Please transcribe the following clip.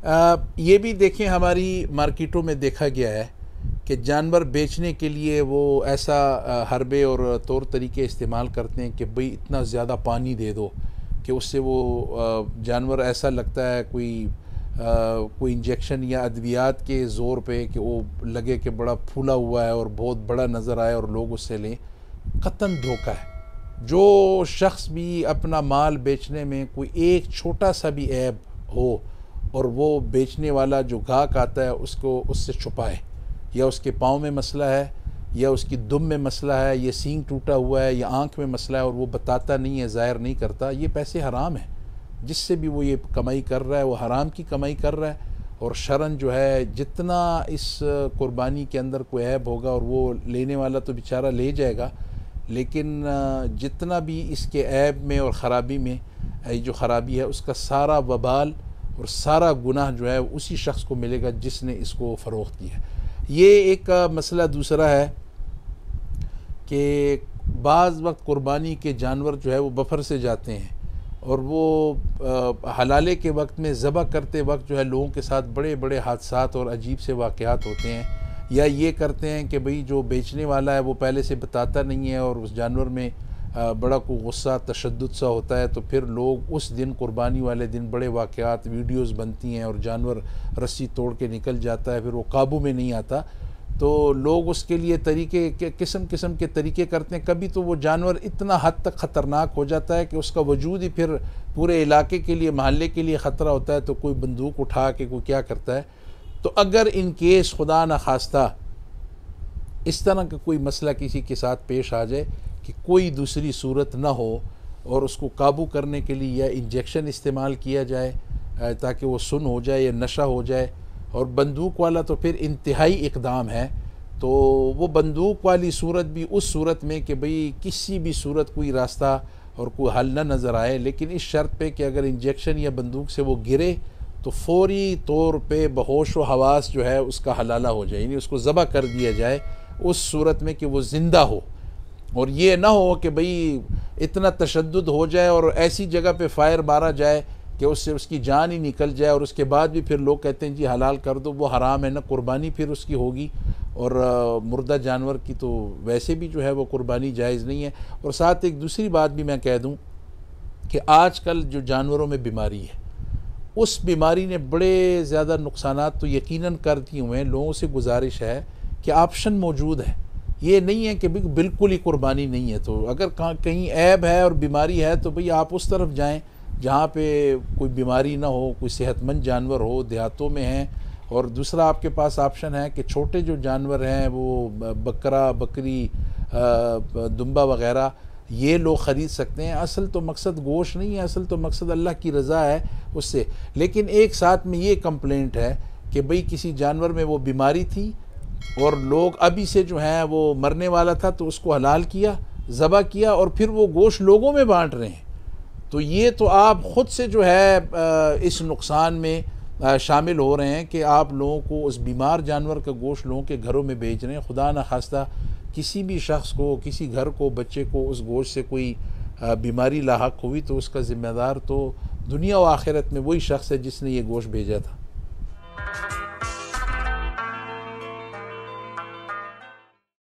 یہ بھی دیکھیں ہماری مارکیٹوں میں دیکھا گیا ہے کہ جانور بیچنے کے لیے وہ ایسا حربے اور طور طریقے استعمال کرتے ہیں کہ بھئی اتنا زیادہ پانی دے دو کہ اس سے وہ جانور ایسا لگتا ہے کوئی انجیکشن یا ادویات کے زور پہ کہ وہ لگے کہ بڑا پھولا ہوا ہے اور بہت بڑا نظر آئے اور لوگ اس سے لیں۔ قطعاً دھوکہ ہے۔ جو شخص بھی اپنا مال بیچنے میں کوئی ایک چھوٹا سا بھی عیب ہو اور وہ بیچنے والا جو گاہک آتا ہے اس کو اس سے چھپائے، یا اس کے پاؤں میں مسئلہ ہے، یا اس کی دم میں مسئلہ ہے، یا سینگ ٹوٹا ہوا ہے، یا آنکھ میں مسئلہ ہے اور وہ بتاتا نہیں ہے، ظاہر نہیں کرتا، یہ پیسے حرام ہیں۔ جس سے بھی وہ یہ کمائی کر رہا ہے وہ حرام کی کمائی کر رہا ہے، اور شرعاً جو ہے جتنا اس قربانی کے اندر کوئی عیب ہوگا اور وہ لینے والا تو بیچارہ لے جائے گا، لیکن جتنا بھی اس کے عیب میں اور خرابی میں جو خرابی ہے اس کا سارا وبال اور سارا گناہ جو ہے اسی شخص کو ملے گا جس نے اس کو فروخت کیا ہے۔ یہ ایک مسئلہ دوسرا ہے کہ بعض وقت قربانی کے جانور جو ہے وہ بفر سے جاتے ہیں، اور وہ حلالے کے وقت میں ذبح کرتے وقت جو ہے لوگوں کے ساتھ بڑے بڑے حادثات اور عجیب سے واقعات ہوتے ہیں، یا یہ کرتے ہیں کہ بھئی جو بیچنے والا ہے وہ پہلے سے بتاتا نہیں ہے اور اس جانور میں بڑا کوئی غصہ تشدد سا ہوتا ہے، تو پھر لوگ اس دن قربانی والے دن بڑے واقعات ویڈیوز بنتی ہیں اور جانور رسی توڑ کے نکل جاتا ہے، پھر وہ قابو میں نہیں آتا، تو لوگ اس کے لیے طریقے قسم قسم کے طریقے کرتے ہیں۔ کبھی تو وہ جانور اتنا حد تک خطرناک ہو جاتا ہے کہ اس کا وجود ہی پھر پورے علاقے کے لیے محلے کے لیے خطرہ ہوتا ہے، تو کوئی بندوق اٹھا کے کوئی کیا کرتا ہے۔ تو اگر ان کیس خدا نخواستہ اس طرح کا کوئی مسئلہ کسی کے ساتھ پیش آ جائے کہ کوئی دوسری صورت نہ ہو اور اس کو قابو کرنے کے لیے یا انجیکشن استعمال کیا جائے تاکہ وہ سن ہو جائے یا نشہ ہو جائے، اور بندوق والا تو پھر انتہائی اقدام ہے، تو وہ بندوق والی صورت بھی اس صورت میں کہ بھئی کسی بھی صورت کوئی راستہ اور کوئی حل نہ نظر آئے، لیکن اس شرط پہ کہ اگر انجیکشن یا بندوق سے وہ گرے تو فوری طور پہ بہوش و حواس جو ہے اس کا حلالہ ہو جائے، یعنی اس کو ذبح کر دیا جائے اس صورت میں کہ وہ زندہ ہو، اور یہ نہ ہو کہ بھئی اتنا تشدد ہو جائے اور ایسی جگہ پہ فائر مارا جائے کہ اس سے اس کی جان ہی نکل جائے، اور اس کے بعد بھی پھر لوگ کہتے ہیں جی حلال کر دو، وہ حرام ہے، نہ قربانی پھر اس کی ہوگی، اور مردہ جانور کی تو ویسے بھی جو ہے وہ قربانی جائز نہیں ہے۔ اور ساتھ ایک دوسری بات بھی میں کہہ دوں کہ آج کل جو جانوروں میں بیماری ہے، اس بیماری نے بڑے زیادہ نقصانات تو یقیناً کر دیے ہوئے ہیں۔ لوگوں سے گزارش ہے کہ آپشن موجود ہے، یہ نہیں ہے کہ بالکل ہی قربانی نہیں ہے، تو اگر کہیں عیب ہے اور بیماری ہے تو بھئی آپ اس طرف جائیں جہاں پہ کوئی بیماری نہ ہو، کوئی صحت مند جانور ہو، دیہاتوں میں ہیں۔ اور دوسرا آپ کے پاس آپشن ہے کہ چھوٹے جو جانور ہیں وہ بکرا، بکری، دمبا وغیرہ، یہ لوگ خرید سکتے ہیں۔ اصل تو مقصد گوشت نہیں ہے، اصل تو مقصد اللہ کی رضا ہے اس سے، لیکن ایک ساتھ میں یہ کمپلینٹ ہے کہ بھئی کسی جانور میں وہ بیماری تھی اور لوگ ابھی سے جو ہیں وہ مرنے والا تھا تو اس کو حلال کیا، ذبح کیا، اور پھر وہ گوشت لوگوں میں بانٹ رہے ہیں، تو یہ تو آپ خود سے جو ہے اس نقصان میں شامل ہو رہے ہیں کہ آپ لوگوں کو اس بیمار جانور کا گوشت لوگوں کے گھروں میں بھیج رہے ہیں۔ خدا نخواستہ کسی بھی شخص کو، کسی گھر کو، بچے کو اس گوشت سے کوئی بیماری لاحق ہوئی تو اس کا ذمہ دار تو دنیا و آخرت میں وہی شخص ہے جس نے یہ گوشت بھیجا تھا۔